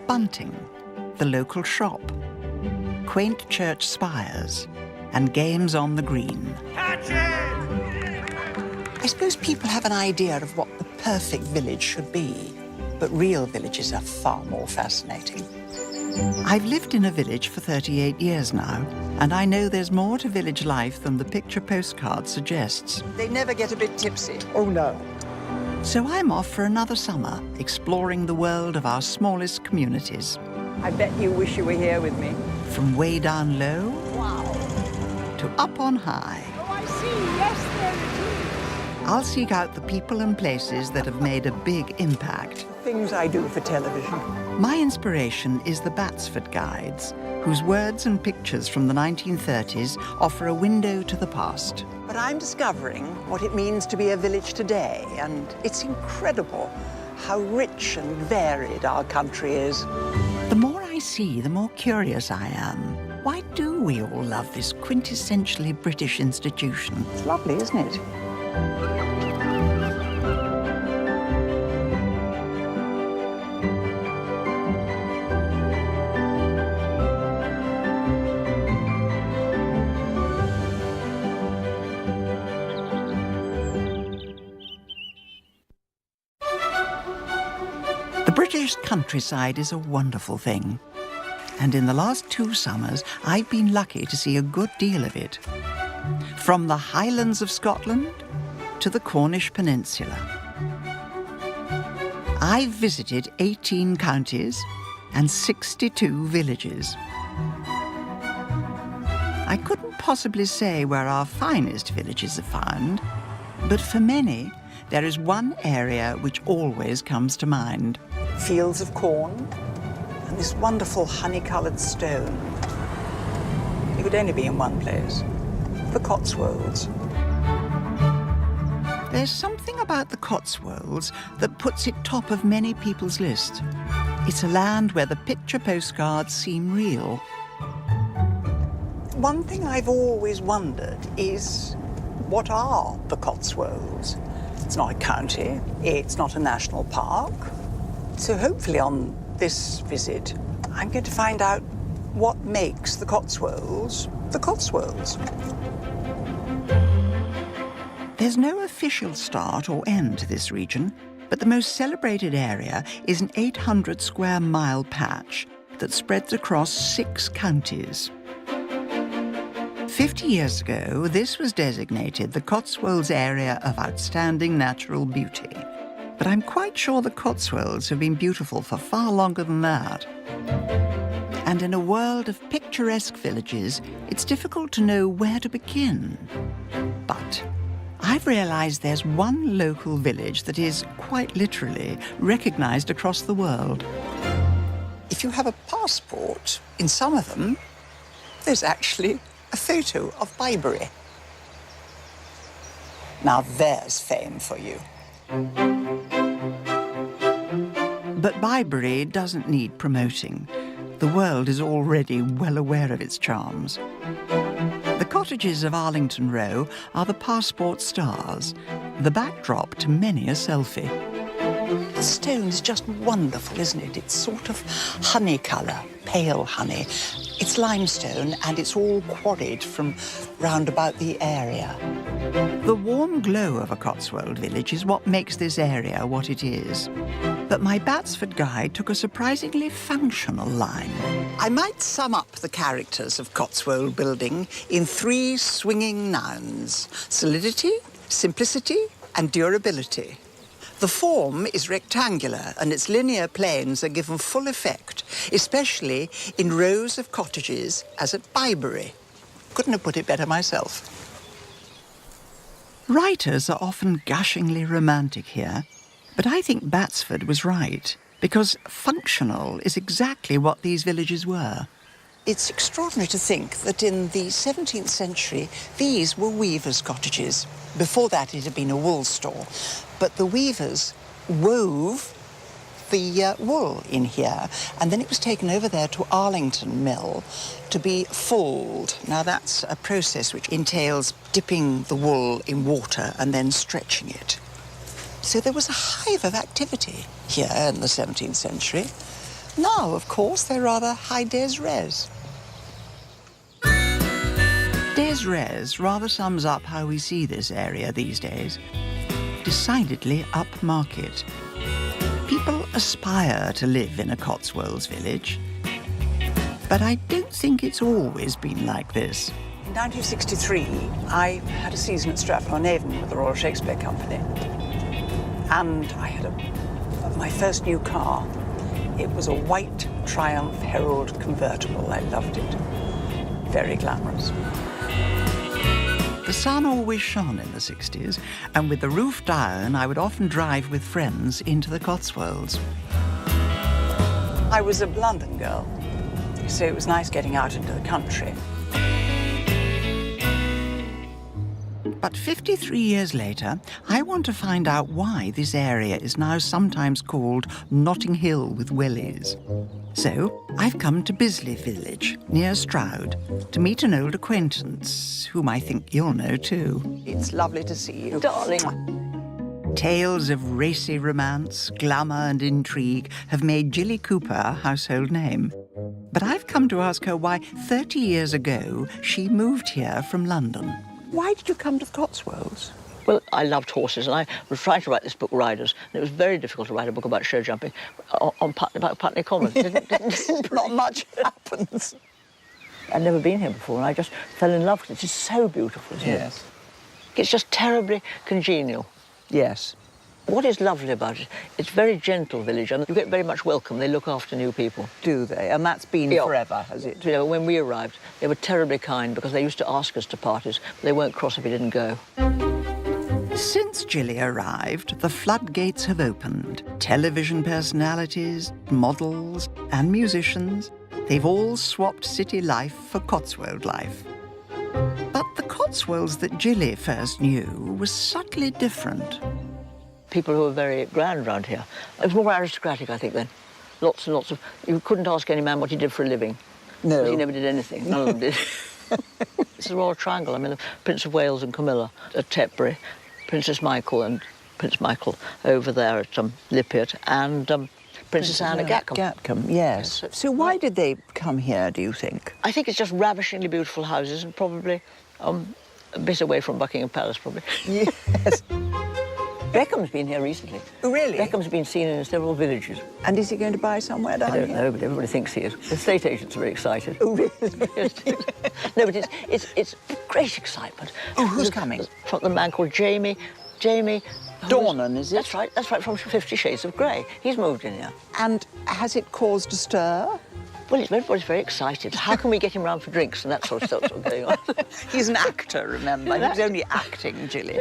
bunting, the local shop, quaint church spires, and games on the green. Catch it! I suppose people have an idea of what the perfect village should be, but real villages are far more fascinating. I've lived in a village for 38 years now, and I know there's more to village life than the picture postcard suggests. They never get a bit tipsy. Oh, no. So I'm off for another summer, exploring the world of our smallest communities. I bet you wish you were here with me. From way down low Wow. to up on high. Oh, I see. Yes, there it is. I'll seek out the people and places that have made a big impact. Things I do for television. My inspiration is the Batsford Guides, whose words and pictures from the 1930s offer a window to the past. But I'm discovering what it means to be a village today, and it's incredible how rich and varied our country is. The more I see, the more curious I am. Why do we all love this quintessentially British institution? It's lovely, isn't it? The British countryside is a wonderful thing. And in the last 2 summers, I've been lucky to see a good deal of it. From the Highlands of Scotland to the Cornish Peninsula. I've visited 18 counties and 62 villages. I couldn't possibly say where our finest villages are found, but for many, there is one area which always comes to mind. Fields of corn and this wonderful honey-coloured stone. It could only be in one place, the Cotswolds. There's something about the Cotswolds that puts it top of many people's list. It's a land where the picture postcards seem real. One thing I've always wondered is, what are the Cotswolds? It's not a county, it's not a national park. So hopefully on this visit, I'm going to find out what makes the Cotswolds the Cotswolds. There's no official start or end to this region, but the most celebrated area is an 800 square mile patch that spreads across 6 counties. 50 years ago, this was designated the Cotswolds Area of Outstanding Natural Beauty. But I'm quite sure the Cotswolds have been beautiful for far longer than that. And in a world of picturesque villages, it's difficult to know where to begin. But I've realized there's one local village that is, quite literally, recognized across the world. If you have a passport, in some of them, there's actually a photo of Bibury. Now there's fame for you. But Bibury doesn't need promoting. The world is already well aware of its charms. The cottages of Arlington Row are the passport stars, the backdrop to many a selfie. The stone is just wonderful, isn't it? It's sort of honey colour, pale honey. It's limestone and it's all quarried from round about the area. The warm glow of a Cotswold village is what makes this area what it is. But my Batsford guide took a surprisingly functional line. I might sum up the characters of Cotswold building in 3 swinging nouns: solidity, simplicity, and durability. The form is rectangular and its linear planes are given full effect, especially in rows of cottages as at Bibury. Couldn't have put it better myself. Writers are often gushingly romantic here, but I think Batsford was right, because functional is exactly what these villages were. It's extraordinary to think that in the 17th century, these were weavers' cottages. Before that, it had been a wool store. But the weavers wove the wool in here, and then it was taken over there to Arlington Mill to be fulled. Now, that's a process which entails dipping the wool in water and then stretching it. So there was a hive of activity here in the 17th century. Now, of course, they're rather high des res. Des res rather sums up how we see this area these days. Decidedly upmarket. People aspire to live in a Cotswolds village. But I don't think it's always been like this. In 1963, I had a season at Stratford-on-Avon with the Royal Shakespeare Company. And I had my first new car. It was a white Triumph Herald convertible. I loved it. Very glamorous. The sun always shone in the 60s, and with the roof down, I would often drive with friends into the Cotswolds. I was a London girl, so it was nice getting out into the country. But 53 years later, I want to find out why this area is now sometimes called Notting Hill with Wellies. So I've come to Bisley Village, near Stroud, to meet an old acquaintance, whom I think you'll know too. It's lovely to see you. Darling. Tales of racy romance, glamour and intrigue have made Jilly Cooper a household name. But I've come to ask her why 30 years ago she moved here from London. Why did you come to the Cotswolds? Well, I loved horses, and I was trying to write this book, Riders, and it was very difficult to write a book about show jumping about Putney Common. Not much happens. I'd never been here before, and I just fell in love with it. It's just so beautiful, isn't it? It's just terribly congenial. Yes. What is lovely about it, it's a very gentle village, and you get very much welcome. They look after new people. Do they? And that's been forever, has it? You know, when we arrived, they were terribly kind because they used to ask us to parties, but they weren't cross if we didn't go. Since Jilly arrived, the floodgates have opened. Television personalities, models, and musicians, they've all swapped city life for Cotswold life. But the Cotswolds that Jilly first knew was subtly different. People who were very grand around here. It was more aristocratic, I think, then. Lots and lots of... You couldn't ask any man what he did for a living. No. Because he never did anything. None of them did. It's a royal triangle. I mean, the Prince of Wales and Camilla at Tetbury, Princess Michael and Prince Michael over there at Lippitt, and Princess Anne at Gatcombe. Gatcombe, yes. So why did they come here, do you think? I think it's just ravishingly beautiful houses and probably a bit away from Buckingham Palace, probably. Yes. Beckham's been here recently. Oh, really? Beckham's been seen in several villages. And is he going to buy somewhere down here? I don't know, but everybody thinks he is. The estate agents are very excited. Oh, really? Yes. No, but it's great excitement. Oh, who's coming? From the man called Jamie. Dornan, is it? That's right, from 50 Shades of Grey. He's moved in here. And has it caused a stir? Well, everybody's very excited. How can we get him round for drinks and that sort of stuff going on? He's an actor, remember? He was only acting, Jilly.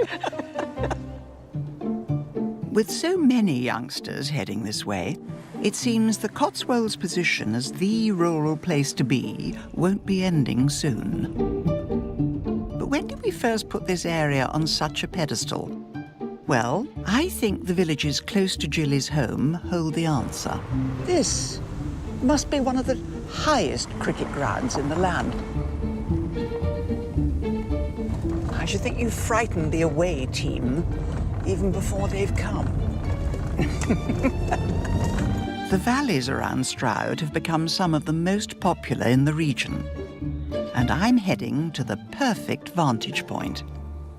With so many youngsters heading this way, it seems the Cotswolds' position as the rural place to be won't be ending soon. But when did we first put this area on such a pedestal? Well, I think the villages close to Jilly's home hold the answer. This must be one of the highest cricket grounds in the land. I should think you've frightened the away team even before they've come. The valleys around Stroud have become some of the most popular in the region. And I'm heading to the perfect vantage point.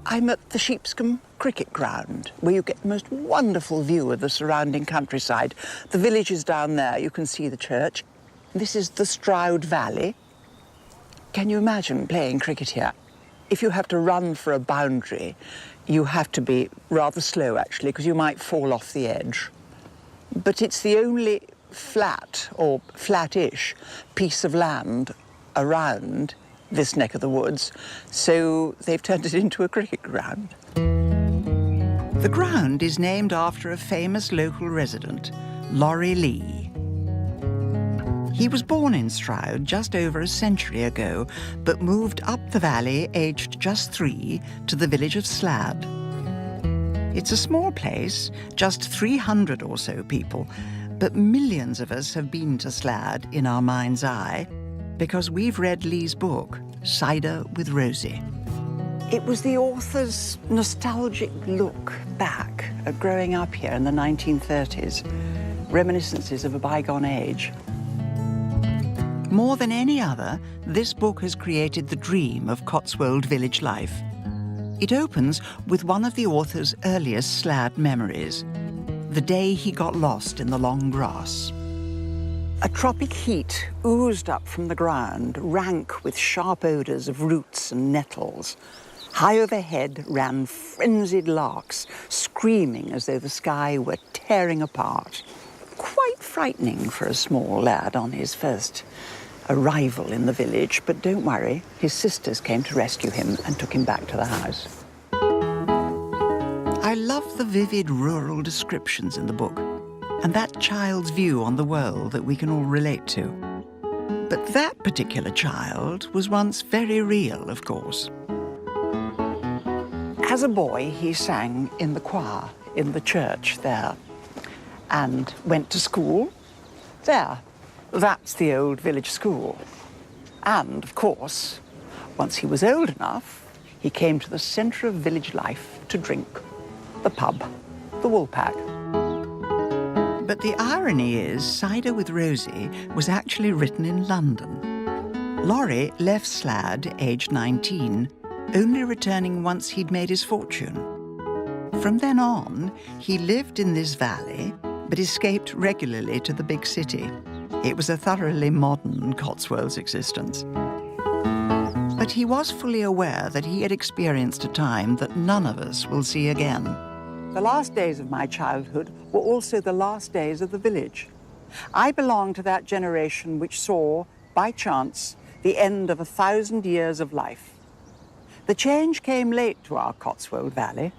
I'm at the Sheepscombe Cricket Ground, where you get the most wonderful view of the surrounding countryside. The village is down there, you can see the church. This is the Stroud Valley. Can you imagine playing cricket here? If you have to run for a boundary, you have to be rather slow, actually, because you might fall off the edge. But it's the only flat, or flat-ish, piece of land around this neck of the woods, so they've turned it into a cricket ground. The ground is named after a famous local resident, Laurie Lee. He was born in Stroud just over a century ago, but moved up the valley, aged just 3, to the village of Slad. It's a small place, just 300 or so people, but millions of us have been to Slad in our mind's eye because we've read Lee's book, Cider with Rosie. It was the author's nostalgic look back at growing up here in the 1930s, reminiscences of a bygone age. More than any other, this book has created the dream of Cotswold village life. It opens with one of the author's earliest Slad memories, the day he got lost in the long grass. A tropic heat oozed up from the ground, rank with sharp odours of roots and nettles. High overhead ran frenzied larks, screaming as though the sky were tearing apart. Quite frightening for a small lad on his first arrival in the village, but don't worry, his sisters came to rescue him and took him back to the house. I love the vivid rural descriptions in the book, and that child's view on the world that we can all relate to. But that particular child was once very real, of course. As a boy, he sang in the choir in the church there and went to school there. That's the old village school. And, of course, once he was old enough, he came to the centre of village life to drink, the pub, the Woolpack. But the irony is, Cider with Rosie was actually written in London. Laurie left Slad, aged 19, only returning once he'd made his fortune. From then on, he lived in this valley, but escaped regularly to the big city. It was a thoroughly modern Cotswolds existence. But he was fully aware that he had experienced a time that none of us will see again. The last days of my childhood were also the last days of the village. I belong to that generation which saw, by chance, the end of 1,000 years of life. The change came late to our Cotswold Valley.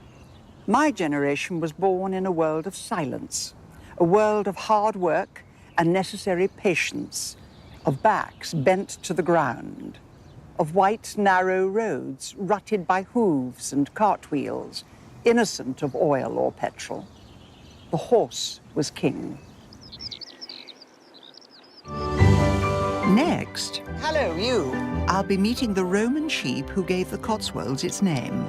My generation was born in a world of silence, a world of hard work and necessary patience, of backs bent to the ground, of white, narrow roads rutted by hooves and cartwheels, innocent of oil or petrol. The horse was king. Next, Hello, you. I'll be meeting the Roman sheep who gave the Cotswolds its name.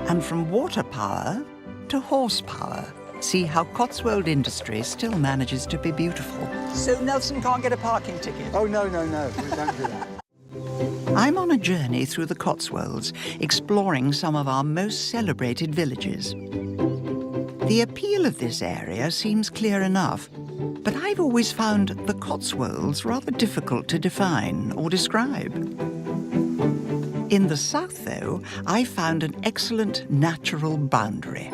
And from water power to horsepower, see how Cotswold industry still manages to be beautiful. So Nelson can't get a parking ticket? Oh, no, we don't do that. I'm on a journey through the Cotswolds, exploring some of our most celebrated villages. The appeal of this area seems clear enough, but I've always found the Cotswolds rather difficult to define or describe. In the south, though, I found an excellent natural boundary.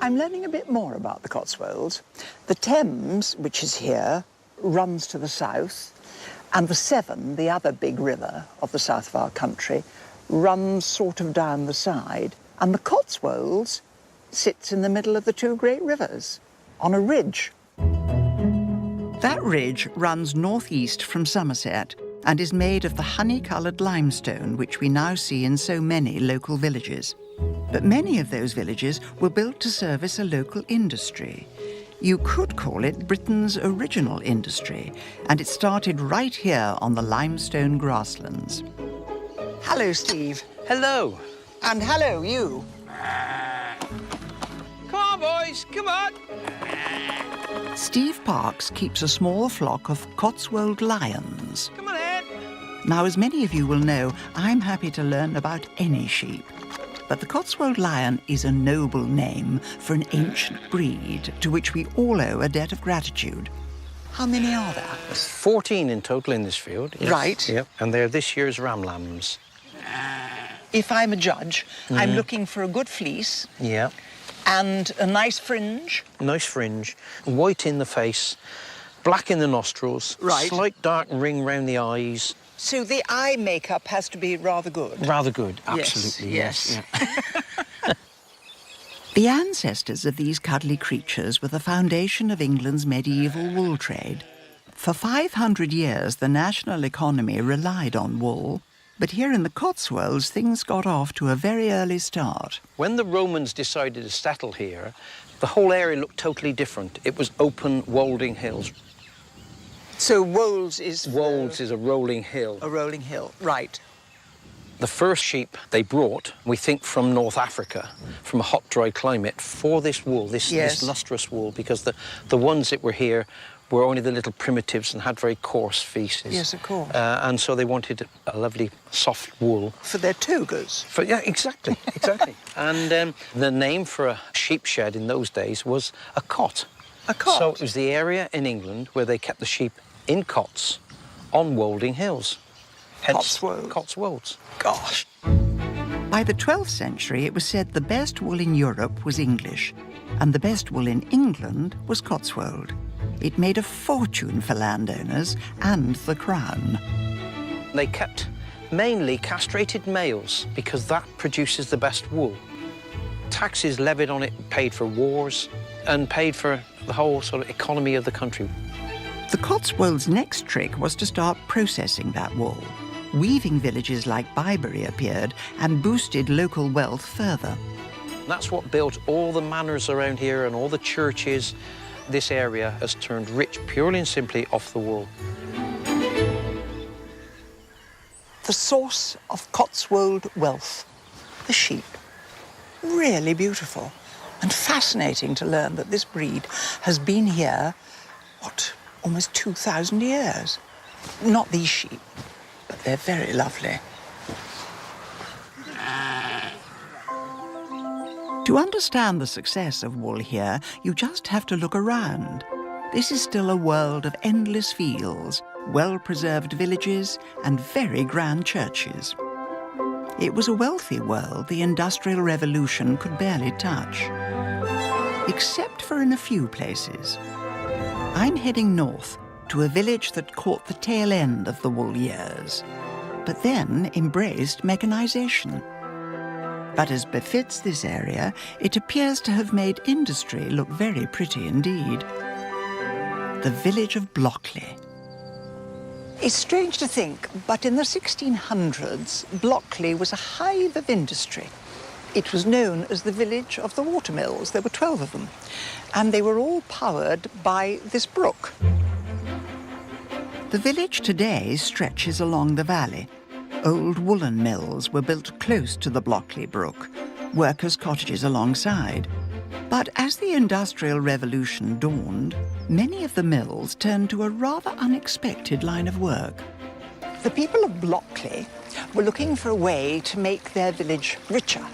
I'm learning a bit more about the Cotswolds. The Thames, which is here, runs to the south, and the Severn, the other big river of the south of our country, runs sort of down the side, and the Cotswolds sits in the middle of the two great rivers, on a ridge. That ridge runs northeast from Somerset and is made of the honey-coloured limestone which we now see in so many local villages. But many of those villages were built to service a local industry. You could call it Britain's original industry, and it started right here on the limestone grasslands. Hello, Steve. Hello. And hello, you. Come on, boys, come on. Steve Parks keeps a small flock of Cotswold lions. Come on, Ed. Now, as many of you will know, I'm happy to learn about any sheep. But the Cotswold lion is a noble name for an ancient breed to which we all owe a debt of gratitude. How many are there? There's 14 in total in this field. Yes. Right. Yep, and they're this year's ram lambs. If I'm a judge, I'm looking for a good fleece Yeah. and a nice fringe. Nice fringe, white in the face, black in the nostrils, Right. slight dark ring round the eyes. So the eye makeup has to be rather good. Rather good, Yes, absolutely. yes. Yeah. The ancestors of these cuddly creatures were the foundation of England's medieval wool trade. For 500 years, the national economy relied on wool, but here in the Cotswolds, things got off to a very early start. When the Romans decided to settle here, the whole area looked totally different. It was open, wolding hills. So Wolds is Wolds is a rolling hill. a rolling hill, right? The first sheep they brought, we think from North Africa, from a hot, dry climate, for this wool, this lustrous wool, because the ones that were here were only the little primitives and had very coarse feces. Yes, of course. And so they wanted a lovely, soft wool. For their togas. Yeah, exactly, exactly. And the name for a sheep shed in those days was a cot. A cot? So it was the area in England where they kept the sheep in cots on Wolding Hills. Hence, Cotswolds. Cotswolds. Gosh. By the 12th century, it was said the best wool in Europe was English, and the best wool in England was Cotswold. It made a fortune for landowners and the crown. They kept mainly castrated males because that produces the best wool. Taxes levied on it paid for wars and paid for the whole sort of economy of the country. The Cotswolds' next trick was to start processing that wool. Weaving villages like Bibury appeared and boosted local wealth further. That's what built all the manors around here and all the churches. This area has turned rich purely and simply off the wool. The source of Cotswold wealth, the sheep. Really beautiful and fascinating to learn that this breed has been here, what, almost 2,000 years. Not these sheep, but they're very lovely. To understand the success of wool here, you just have to look around. This is still a world of endless fields, well-preserved villages, and very grand churches. It was a wealthy world the Industrial Revolution could barely touch, except for in a few places. I'm heading north to a village that caught the tail end of the wool years, but then embraced mechanization. But as befits this area, it appears to have made industry look very pretty indeed. The village of Blockley. It's strange to think, but in the 1600s, Blockley was a hive of industry. It was known as the village of the watermills. There were 12 of them, and they were all powered by this brook. The village today stretches along the valley. Old woolen mills were built close to the Blockley Brook, workers' cottages alongside. But as the Industrial Revolution dawned, many of the mills turned to a rather unexpected line of work. The people of Blockley were looking for a way to make their village richer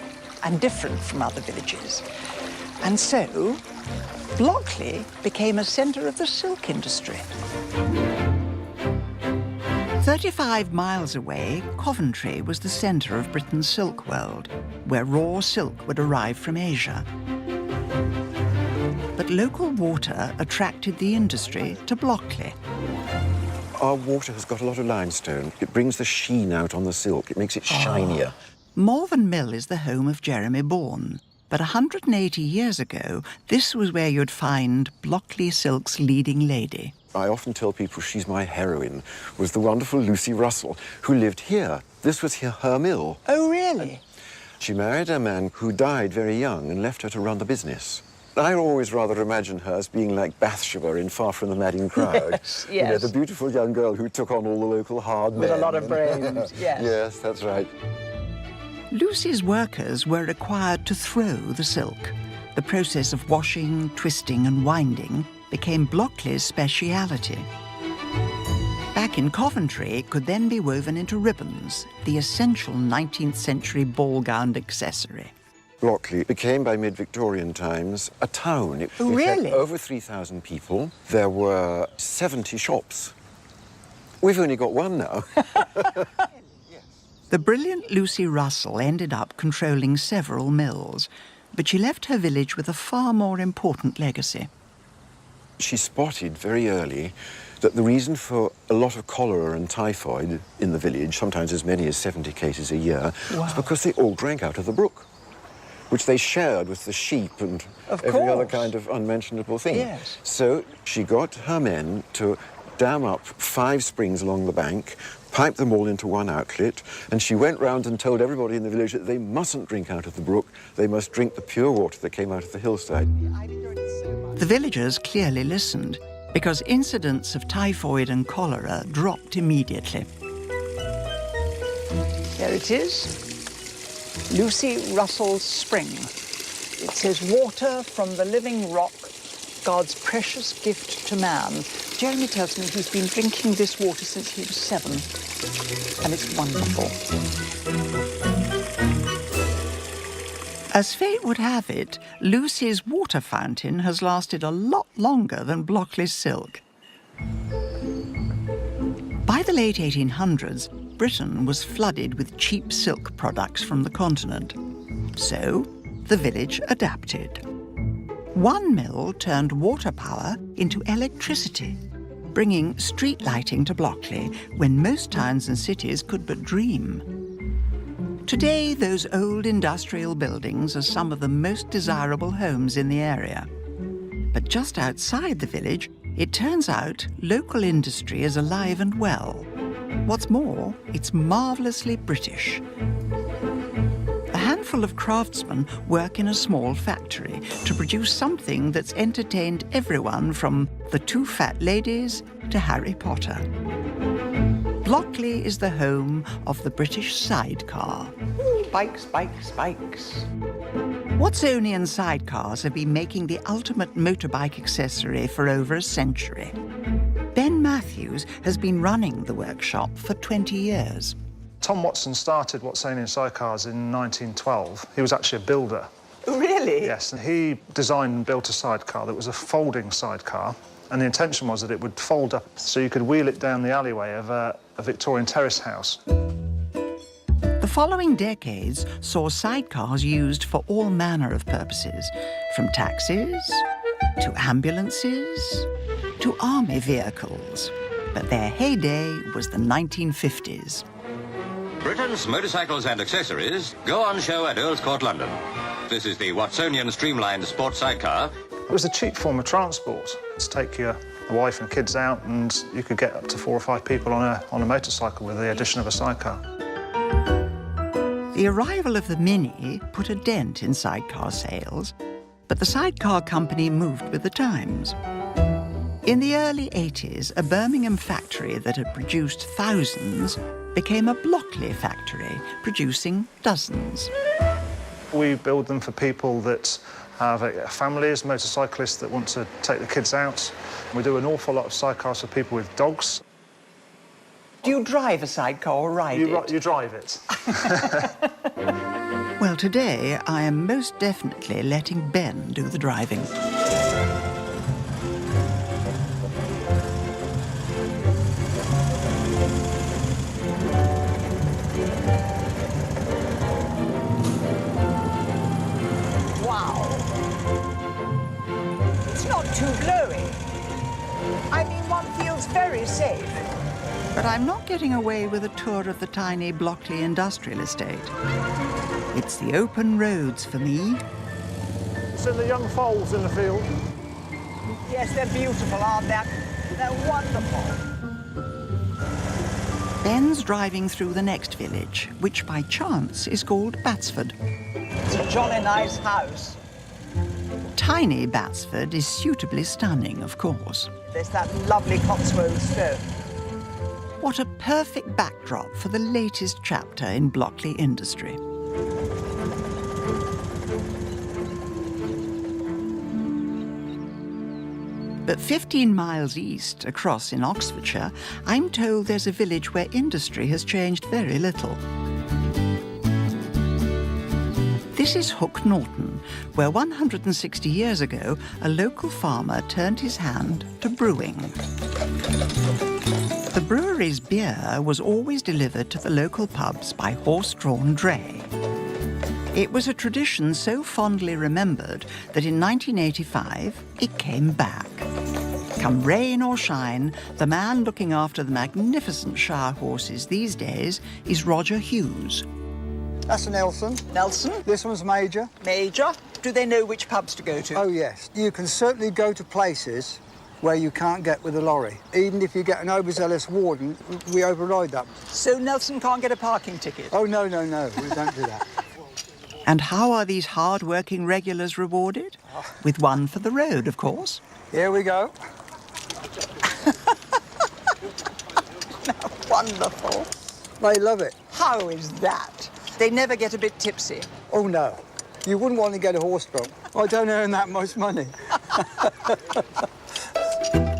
and different from other villages. And so, Blockley became a centre of the silk industry. 35 miles away, Coventry was the centre of Britain's silk world, where raw silk would arrive from Asia. But local water attracted the industry to Blockley. Our water has got a lot of limestone. It brings the sheen out on the silk. It makes it shinier. Malvern Mill is the home of Jeremy Bourne, but 180 years ago, this was where you'd find Blockley Silk's leading lady. I often tell people she's my heroine, was the wonderful Lucy Russell, who lived here. This was her mill. Oh, really? She married a man who died very young and left her to run the business. I always rather imagine her as being like Bathsheba in Far From the Madding Crowd. Yes, You know, yes. the beautiful young girl who took on all the local hard men. With a lot of brains, yes. Yes, that's right. Lucy's workers were required to throw the silk. The process of washing, twisting and winding became Blockley's speciality. Back in Coventry, it could then be woven into ribbons, the essential 19th century ball-gown accessory. Blockley became, by mid-Victorian times, a town. It Oh, had really? over 3,000 people. There were 70 shops. We've only got one now. The brilliant Lucy Russell ended up controlling several mills, but she left her village with a far more important legacy. She spotted very early that the reason for a lot of cholera and typhoid in the village, sometimes as many as 70 cases a year, was because they all drank out of the brook, which they shared with the sheep and Of every other course. kind of unmentionable thing. Yes. So she got her men to dam up 5 springs along the bank, pipe them all into one outlet, and she went round and told everybody in the village that they mustn't drink out of the brook, they must drink the pure water that came out of the hillside. The villagers clearly listened, because incidents of typhoid and cholera dropped immediately. There it is. Lucy Russell's Spring. It says, water from the living rock, God's precious gift to man. Jeremy tells me he's been drinking this water since he was 7, and it's wonderful. As fate would have it, Lucy's water fountain has lasted a lot longer than Blockley's silk. By the late 1800s, Britain was flooded with cheap silk products from the continent. So, the village adapted. One mill turned water power into electricity, bringing street lighting to Blockley when most towns and cities could but dream. Today, those old industrial buildings are some of the most desirable homes in the area. But just outside the village, it turns out local industry is alive and well. What's more, it's marvellously British. A handful of craftsmen work in a small factory to produce something that's entertained everyone from the two fat ladies to Harry Potter. Blockley is the home of the British sidecar. Bikes, bikes, bikes. Watsonian sidecars have been making the ultimate motorbike accessory for over a century. Ben Matthews has been running the workshop for 20 years. Tom Watson started Watsonian sidecars in 1912. He was actually a builder. Really? Yes, and he designed and built a sidecar that was a folding sidecar, and the intention was that it would fold up so you could wheel it down the alleyway of a Victorian terrace house. The following decades saw sidecars used for all manner of purposes, from taxis to ambulances to army vehicles. But their heyday was the 1950s. Britain's motorcycles and accessories go on show at Earl's Court, London. This is the Watsonian Streamlined Sport Sidecar. It was a cheap form of transport to take your wife and kids out, and you could get up to 4 or 5 people on a motorcycle with the addition of a sidecar. The arrival of the Mini put a dent in sidecar sales, but the sidecar company moved with the times. In the early 80s, a Birmingham factory that had produced thousands became a Blockley factory, producing dozens. We build them for people that have families, motorcyclists that want to take the kids out. We do an awful lot of sidecars for people with dogs. Do you drive a sidecar or ride it? You drive it. Well, today I am most definitely letting Ben do the driving. Wow. It's not too glowy. I mean, one feels very safe. But I'm not getting away with a tour of the tiny Blockley industrial estate. It's the open roads for me. Seen the young foals in the field? Yes, they're beautiful, aren't they? They're wonderful. Ben's driving through the next village, which by chance is called Batsford. It's a jolly nice house. Tiny Batsford is suitably stunning, of course. There's that lovely Cotswold stone. What a perfect backdrop for the latest chapter in Blockley industry. But 15 miles east, across in Oxfordshire, I'm told there's a village where industry has changed very little. This is Hook Norton, where 160 years ago, a local farmer turned his hand to brewing. The brewery's beer was always delivered to the local pubs by horse-drawn dray. It was a tradition so fondly remembered that in 1985, it came back. Come rain or shine, the man looking after the magnificent Shire horses these days is Roger Hughes. That's a Nelson. Nelson? This one's Major. Major? Do they know which pubs to go to? Oh, yes. You can certainly go to places where you can't get with a lorry. Even if you get an overzealous warden, we override that. So Nelson can't get a parking ticket? Oh, no, no, no. We don't do that. And how are these hard-working regulars rewarded? With one for the road, of course. Here we go. Wonderful. They love it. How How is that? They never get a bit tipsy. Oh, no. You wouldn't want to get a horse drunk. I don't earn that much money.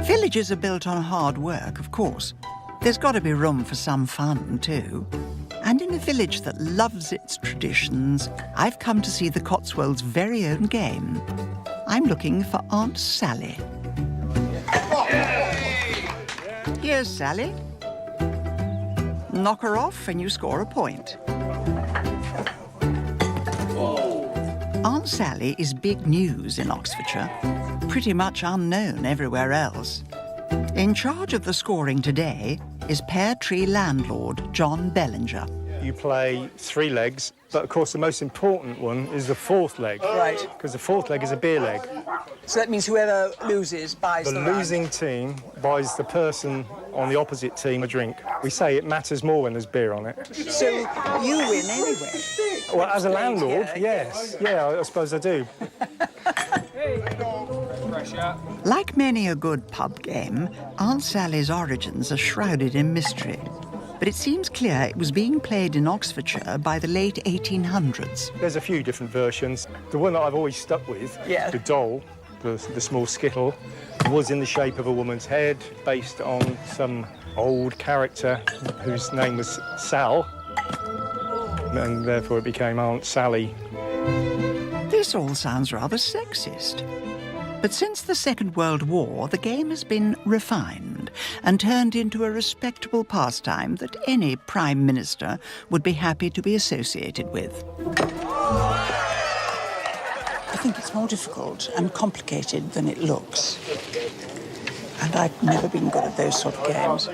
Villages are built on hard work, of course. There's got to be room for some fun, too. And in a village that loves its traditions, I've come to see the Cotswolds' very own game. I'm looking for Aunt Sally. Here's Sally. Knock her off and you score a point. Aunt Sally is big news in Oxfordshire, pretty much unknown everywhere else. In charge of the scoring today is Pear Tree landlord John Bellinger. You play 3 legs, but of course the most important one is the 4th leg. Right. Because the 4th leg is a beer leg. So that means whoever loses buys The the round. losing team buys the person on the opposite team a drink. We say it matters more when there's beer on it. So you win anyway. Well, as a landlord, Yeah, yes. Yeah, I suppose I do. Like many a good pub game, Aunt Sally's origins are shrouded in mystery. But it seems clear it was being played in Oxfordshire by the late 1800s. There's a few different versions. The one that I've always stuck with, Yeah. the doll, the small skittle, was in the shape of a woman's head, based on some old character whose name was Sal, and therefore it became Aunt Sally. This all sounds rather sexist. But since the Second World War, the game has been refined and turned into a respectable pastime that any Prime Minister would be happy to be associated with. I think it's more difficult and complicated than it looks. And I've never been good at those sort of games.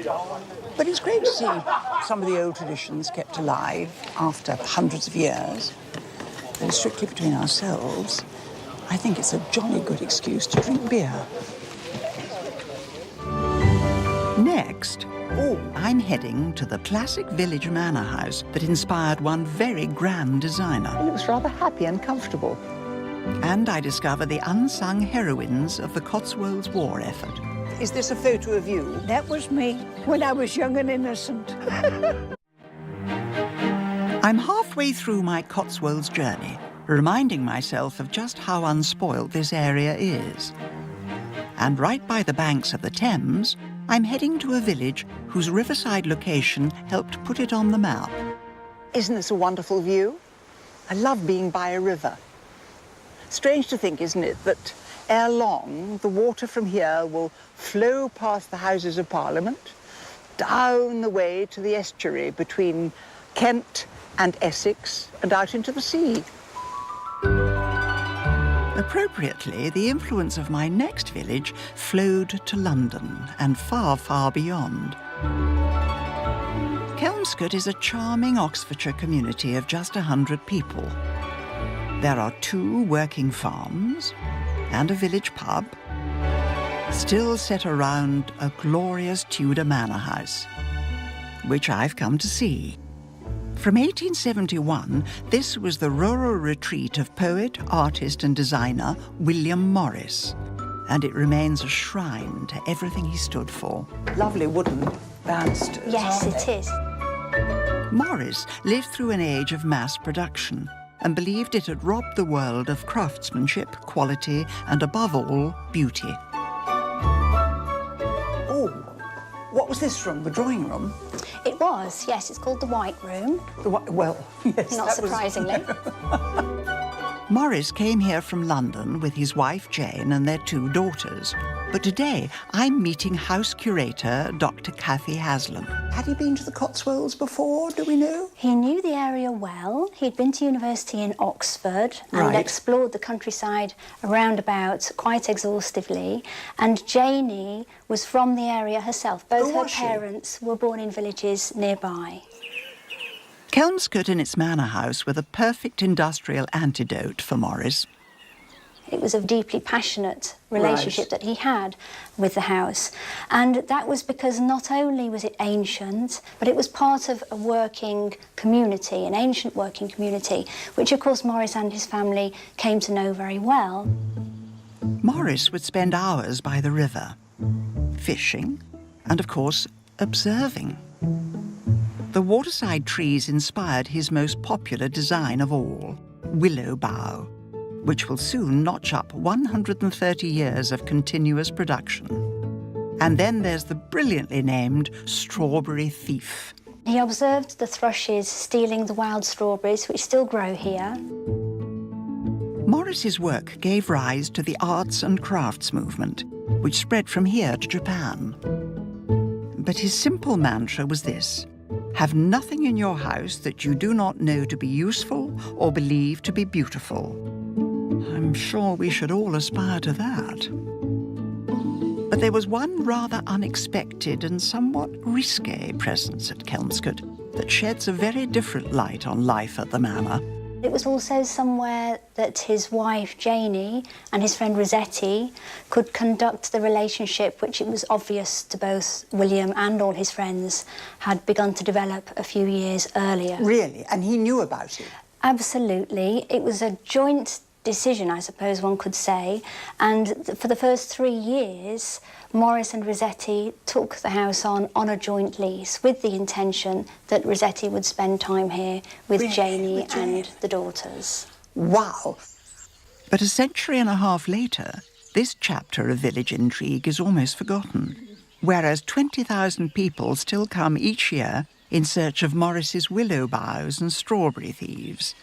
But it's great to see some of the old traditions kept alive after hundreds of years. And strictly between ourselves, I think it's a jolly good excuse to drink beer. Next, I'm heading to the classic village manor house that inspired one very grand designer. It looks rather happy and comfortable. And I discover the unsung heroines of the Cotswolds war effort. Is this a photo of you? That was me when I was young and innocent. I'm halfway through my Cotswolds journey, reminding myself of just how unspoilt this area is. And right by the banks of the Thames, I'm heading to a village whose riverside location helped put it on the map. Isn't this a wonderful view? I love being by a river. Strange to think, isn't it, that ere long, the water from here will flow past the Houses of Parliament, down the way to the estuary between Kent and Essex, and out into the sea. Appropriately, the influence of my next village flowed to London and far, far beyond. Kelmscott is a charming Oxfordshire community of just 100 people. There are 2 working farms and a village pub, still set around a glorious Tudor manor house, which I've come to see. From 1871, this was the rural retreat of poet, artist and designer William Morris, and it remains a shrine to everything he stood for. Lovely wooden banisters. Yes, aren't it they? is. Morris lived through an age of mass production and believed it had robbed the world of craftsmanship, quality and, above all, beauty. Oh, what was this room? The drawing room? It was, yes. It's called the White Room, Well, yes. not that surprisingly. Morris came here from London with his wife Jane and their 2 daughters. But today I'm meeting house curator Dr. Cathy Haslam. Had he been to the Cotswolds before, do we know? He knew the area well. He'd been to university in Oxford and Right. explored the countryside around about quite exhaustively. And Janie was from the area herself. Both Oh, her was she? parents were born in villages nearby. Kelmscott and its manor house were the perfect industrial antidote for Morris. It was a deeply passionate relationship that he had with the house. And that was because not only was it ancient, but it was part of a working community, an ancient working community, which of course Morris and his family came to know very well. Morris would spend hours by the river, fishing, and of course, observing. The waterside trees inspired his most popular design of all, willow bough, which will soon notch up 130 years of continuous production. And then there's the brilliantly named strawberry thief. He observed the thrushes stealing the wild strawberries, which still grow here. Morris's work gave rise to the arts and crafts movement, which spread from here to Japan. But his simple mantra was this: have nothing in your house that you do not know to be useful or believe to be beautiful. I'm sure we should all aspire to that. But there was one rather unexpected and somewhat risque presence at Kelmscott that sheds a very different light on life at the manor. It was also somewhere that his wife, Janie, and his friend Rossetti could conduct the relationship which it was obvious to both William and all his friends had begun to develop a few years earlier. Really? And he knew about it? Absolutely. It was a joint decision, I suppose one could say, and for the first 3 years, Morris and Rossetti took the house on a joint lease with the intention that Rossetti would spend time here with Janie and the daughters. Wow! But a century and a half later, this chapter of village intrigue is almost forgotten, whereas 20,000 people still come each year in search of Morris's willow boughs and strawberry thieves,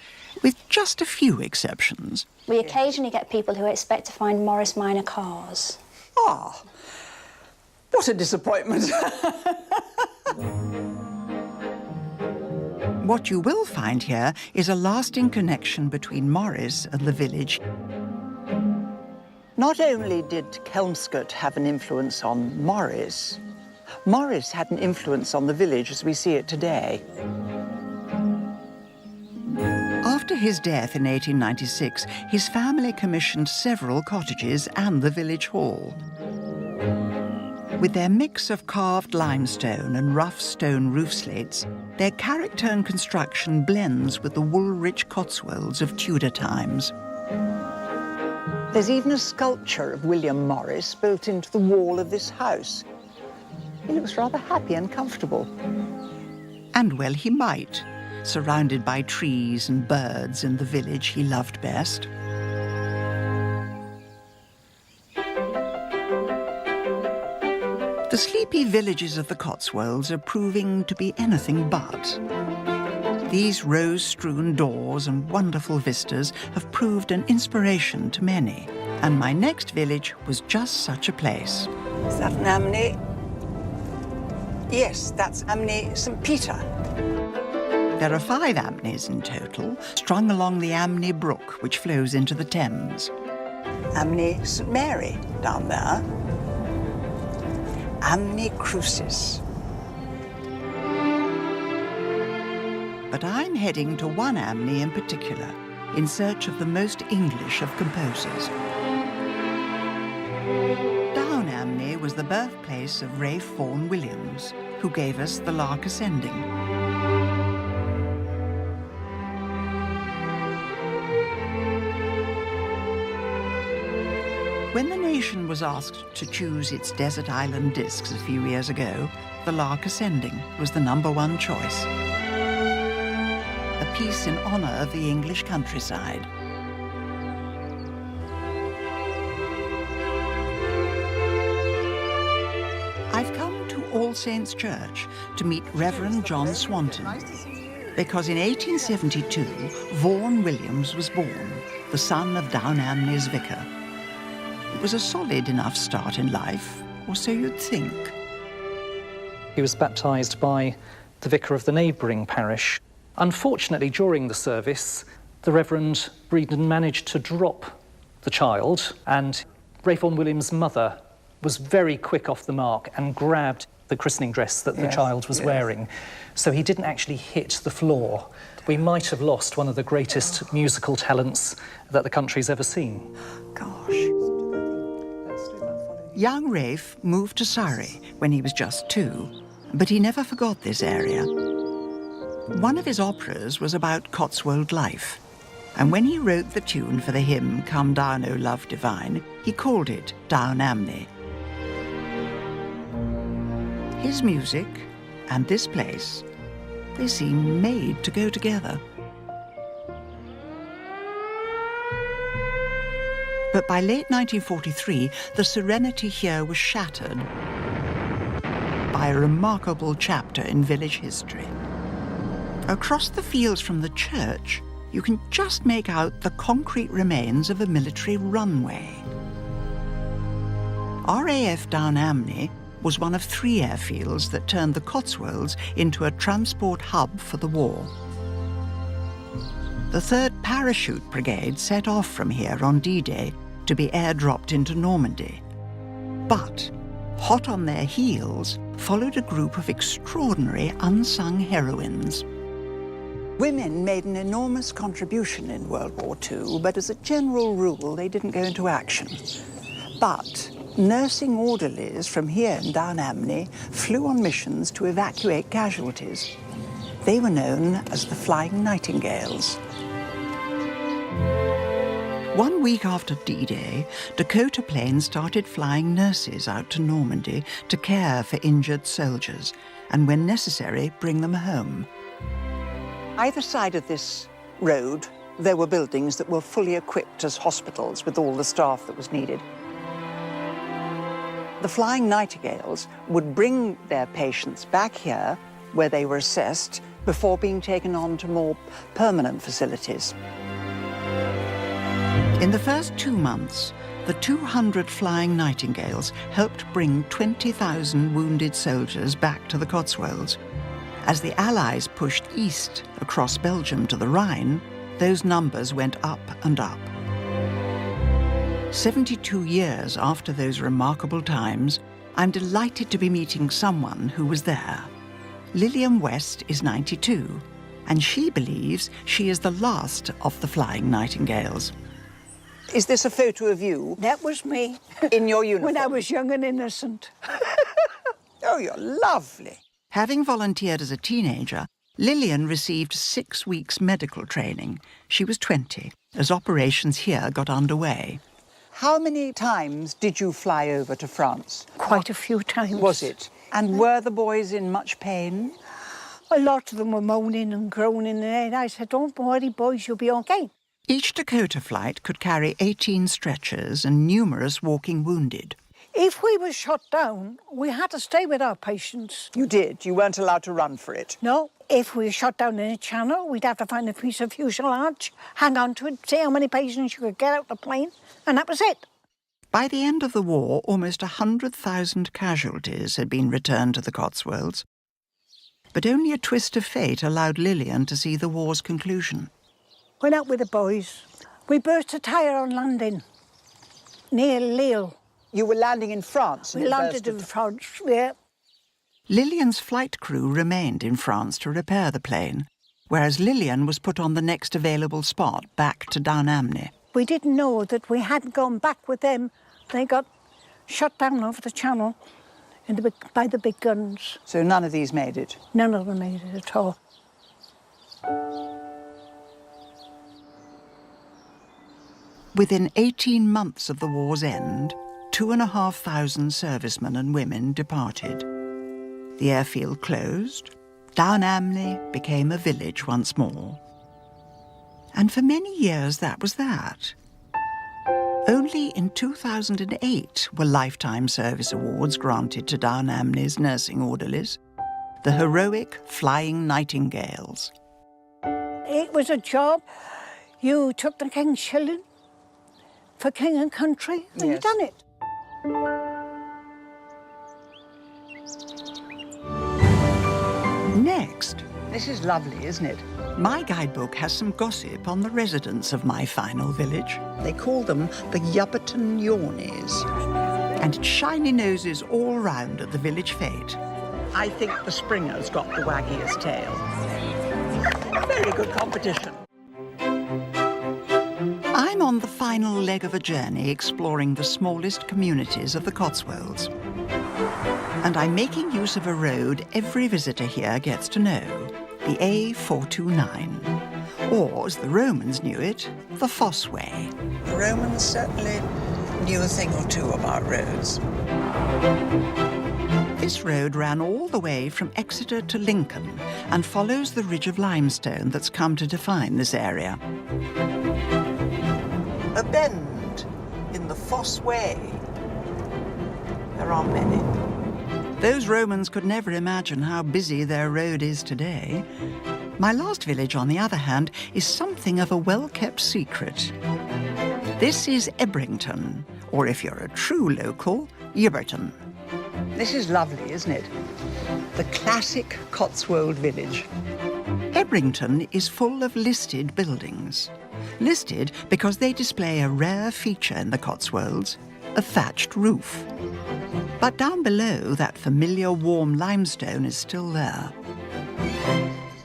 with just a few exceptions. We occasionally get people who expect to find Morris Minor cars. Ah, what a disappointment. What you will find here is a lasting connection between Morris and the village. Not only did Kelmscott have an influence on Morris, Morris had an influence on the village as we see it today. After his death in 1896, his family commissioned several cottages and the village hall. With their mix of carved limestone and rough stone roof slates, their character and construction blends with the wool-rich Cotswolds of Tudor times. There's even a sculpture of William Morris built into the wall of this house. He looks rather happy and comfortable. And well he might, surrounded by trees and birds in the village he loved best. The sleepy villages of the Cotswolds are proving to be anything but. These rose-strewn doors and wonderful vistas have proved an inspiration to many, and my next village was just such a place. Is that an Amney? Yes, that's Amney St. Peter. There are 5 Amneys in total, strung along the Amney Brook, which flows into the Thames. Amney St. Mary down there. Amney Crucis. But I'm heading to one Amney in particular, in search of the most English of composers. Down Amney was the birthplace of Ralph Vaughan Williams, who gave us The Lark Ascending. When the nation was asked to choose its desert island discs a few years ago, The Lark Ascending was the #1 choice. A piece in honour of the English countryside. I've come to All Saints' Church to meet Reverend John Swanton, because in 1872, Vaughan Williams was born, the son of Down Amney's vicar. It was a solid enough start in life, or so you'd think. He was baptised by the vicar of the neighbouring parish. Unfortunately, during the service, the Reverend Breeden managed to drop the child, and Ralph Vaughan Williams' mother was very quick off the mark and grabbed the christening dress that the child was wearing. So he didn't actually hit the floor. We might have lost one of the greatest musical talents that the country's ever seen. Gosh. Young Ralph moved to Surrey when he was just 2, but he never forgot this area. One of his operas was about Cotswold life, and when he wrote the tune for the hymn Come Down, O Love Divine, he called it Down Amney. His music and this place They seem made to go together. But by late 1943, the serenity here was shattered by a remarkable chapter in village history. Across the fields from the church, you can just make out the concrete remains of a military runway. RAF Downamney was one of 3 airfields that turned the Cotswolds into a transport hub for the war. The 3rd Parachute Brigade set off from here on D-Day to be airdropped into Normandy. But, hot on their heels, followed a group of extraordinary unsung heroines. Women made an enormous contribution in World War II, but as a general rule, they didn't go into action. But nursing orderlies from here in Downamney flew on missions to evacuate casualties. They were known as the Flying Nightingales. 1 week after D-Day, Dakota planes started flying nurses out to Normandy to care for injured soldiers and, when necessary, bring them home. Either side of this road, there were buildings that were fully equipped as hospitals with all the staff that was needed. The Flying Nightingales would bring their patients back here, where they were assessed, before being taken on to more permanent facilities. In the first 2 months, the 200 Flying Nightingales helped bring 20,000 wounded soldiers back to the Cotswolds. As the Allies pushed east across Belgium to the Rhine, those numbers went up and up. 72 years after those remarkable times, I'm delighted to be meeting someone who was there. Lillian West is 92, and she believes she is the last of the Flying Nightingales. Is this a photo of you? That was me. In your uniform? When I was young and innocent. Oh, you're lovely. Having volunteered as a teenager, Lillian received 6 weeks medical training. She was 20 as operations here got underway. How many times did you fly over to France? Quite a few times. Was it? And were the boys in much pain? A lot of them were moaning and groaning, and I said, don't worry, boys, you'll be okay. Each Dakota flight could carry 18 stretchers and numerous walking wounded. If we were shot down, we had to stay with our patients. You did? You weren't allowed to run for it? No. If we were shot down in a channel, we'd have to find a piece of fuselage, hang on to it, see how many patients you could get out the plane, and that was it. By the end of the war, almost 100,000 casualties had been returned to the Cotswolds. But only a twist of fate allowed Lillian to see the war's conclusion. Went out with the boys. We burst a tyre on landing near Lille. You were landing in France? We landed in France, yeah. Lillian's flight crew remained in France to repair the plane, whereas Lillian was put on the next available spot back to Downamney. We didn't know that we hadn't gone back with them. They got shot down over the channel by the big guns. So none of these made it? None of them made it at all. Within 18 months of the war's end, 2,500 servicemen and women departed. The airfield closed. Downamney became a village once more. And for many years that was that. Only in 2008 were Lifetime Service Awards granted to Downamney's nursing orderlies, the heroic Flying Nightingales. It was a job. You took the King's shilling for king and country, and you done it. Next. This is lovely, isn't it? My guidebook has some gossip on the residents of my final village. They call them the Yubberton Yawnies. And it's shiny noses all round at the village fete. I think the Springer's got the waggiest tail. Very good competition. I'm on the final leg of a journey exploring the smallest communities of the Cotswolds. And I'm making use of a road every visitor here gets to know, the A429. Or, as the Romans knew it, the Fossway. The Romans certainly knew a thing or two about roads. This road ran all the way from Exeter to Lincoln and follows the ridge of limestone that's come to define this area. A bend in the Fosse Way. There are many. Those Romans could never imagine how busy their road is today. My last village, on the other hand, is something of a well-kept secret. This is Ebrington, or if you're a true local, Yibberton. This is lovely, isn't it? The classic Cotswold village. Ebrington is full of listed buildings. Listed because they display a rare feature in the Cotswolds, a thatched roof. But down below, that familiar warm limestone is still there.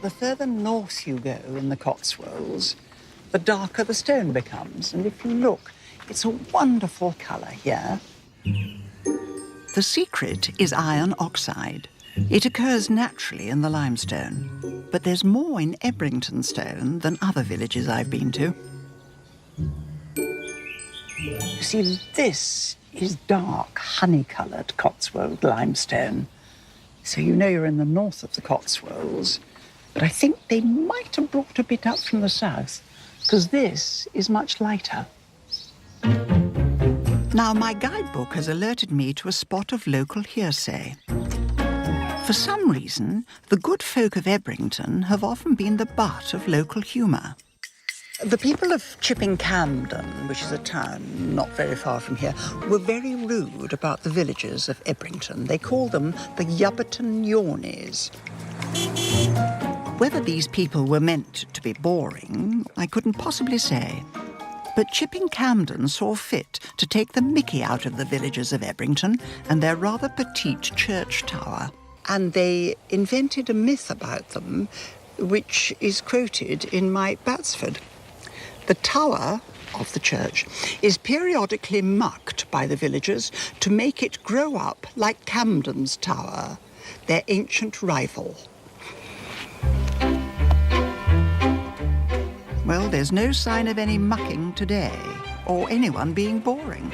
The further north you go in the Cotswolds, the darker the stone becomes. And if you look, it's a wonderful colour here. The secret is iron oxide. It occurs naturally in the limestone. But there's more in Ebrington stone than other villages I've been to. You see, this is dark, honey-coloured Cotswold limestone. So you know you're in the north of the Cotswolds. But I think they might have brought a bit up from the south, because this is much lighter. Now, my guidebook has alerted me to a spot of local hearsay. For some reason, the good folk of Ebrington have often been the butt of local humour. The people of Chipping Campden, which is a town not very far from here, were very rude about the villagers of Ebrington. They called them the Yubberton Yawnies. Whether these people were meant to be boring, I couldn't possibly say. But Chipping Campden saw fit to take the mickey out of the villagers of Ebrington and their rather petite church tower. And they invented a myth about them, which is quoted in my Batsford. The tower of the church is periodically mucked by the villagers to make it grow up like Camden's tower, their ancient rival. Well, there's no sign of any mucking today, or anyone being boring.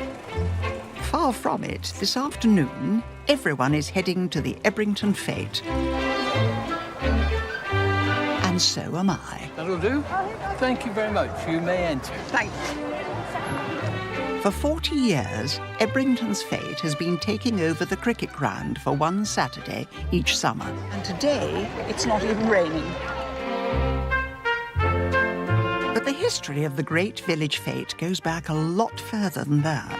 Far from it, this afternoon, everyone is heading to the Ebrington Fete. And so am I. That'll do. Thank you very much. You may enter. Thank you. For 40 years, Ebrington's Fete has been taking over the cricket ground for one Saturday each summer. And today, it's not even raining. But the history of the great village fete goes back a lot further than that.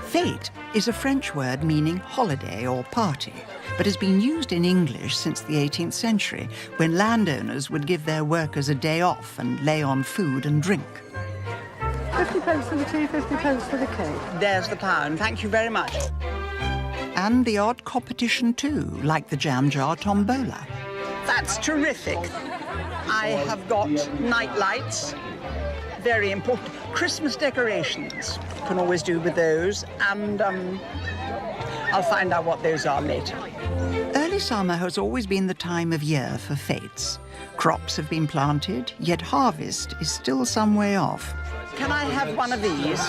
Fete is a French word meaning holiday or party, but has been used in English since the 18th century, when landowners would give their workers a day off and lay on food and drink. 50 pence for the tea, 50 pence for the cake. There's the pound. Thank you very much. And the odd competition too, like the jam jar tombola. That's terrific. I have got night lights, very important. Christmas decorations, can always do with those, and I'll find out what those are later. Early summer has always been the time of year for fetes. Crops have been planted, yet harvest is still some way off. Can I have one of these?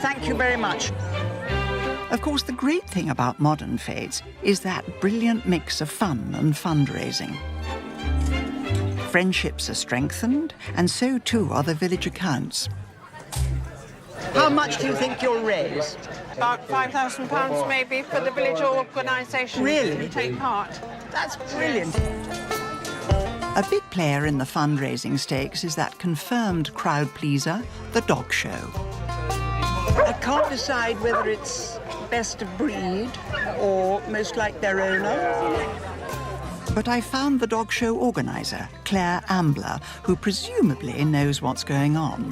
Thank you very much. Of course, the great thing about modern fetes is that brilliant mix of fun and fundraising. Friendships are strengthened, and so too are the village accounts. How much do you think you'll raise? About £5,000 maybe for the village organisation Really? to take part. That's brilliant. A big player in the fundraising stakes is that confirmed crowd pleaser, the dog show. I can't decide whether it's best of breed or most like their owner. But I found the dog show organiser, Claire Ambler, who presumably knows what's going on.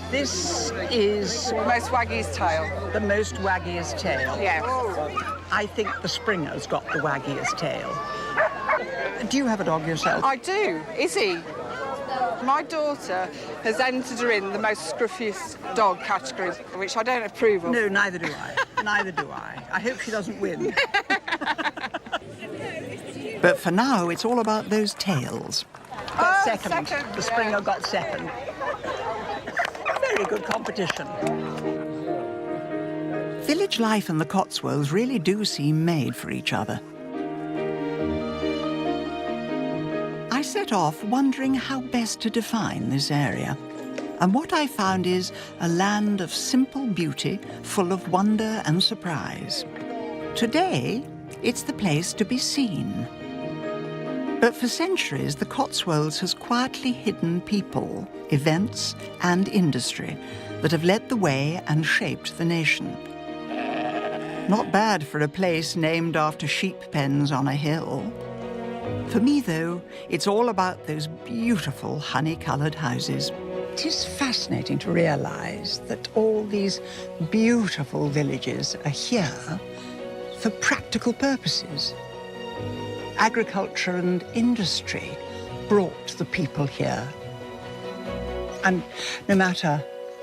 This is... Most waggiest tail. The most waggiest tail. Yes. I think the Springer's got the waggiest tail. Do you have a dog yourself? I do. Izzy. My daughter has entered her in the most scruffiest dog category, which I don't approve of. No, neither do I. Neither do I. I hope she doesn't win. But for now, it's all about those tails. Got second. The Springer got second. Very good competition. Village life and the Cotswolds really do seem made for each other. I set off wondering how best to define this area. And what I found is a land of simple beauty, full of wonder and surprise. Today, it's the place to be seen. But for centuries, the Cotswolds has quietly hidden people, events, and industry that have led the way and shaped the nation. Not bad for a place named after sheep pens on a hill. For me, though, it's all about those beautiful honey-coloured houses. It is fascinating to realise that all these beautiful villages are here for practical purposes. Agriculture and industry brought the people here. And no matter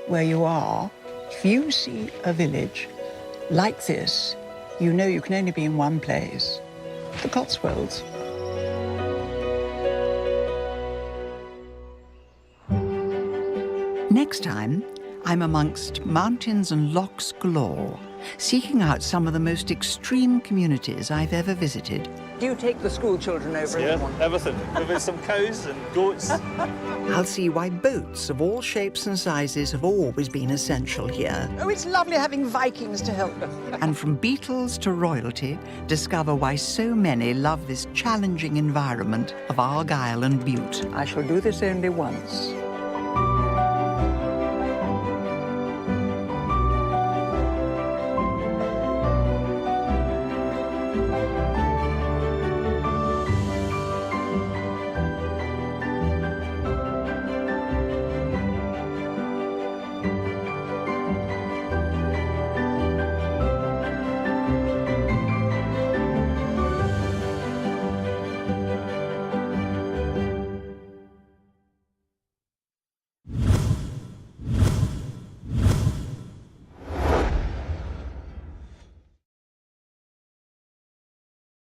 where you are, if you see a village like this, you know you can only be in one place, the Cotswolds. Next time, I'm amongst mountains and lochs galore, seeking out some of the most extreme communities I've ever visited. Do you take the school children over? Yeah, everything. There's some cows and goats. I'll see why boats of all shapes and sizes have always been essential here. Oh, it's lovely having Vikings to help us. And from beetles to royalty, discover why so many love this challenging environment of Argyll and Bute. I shall do this only once.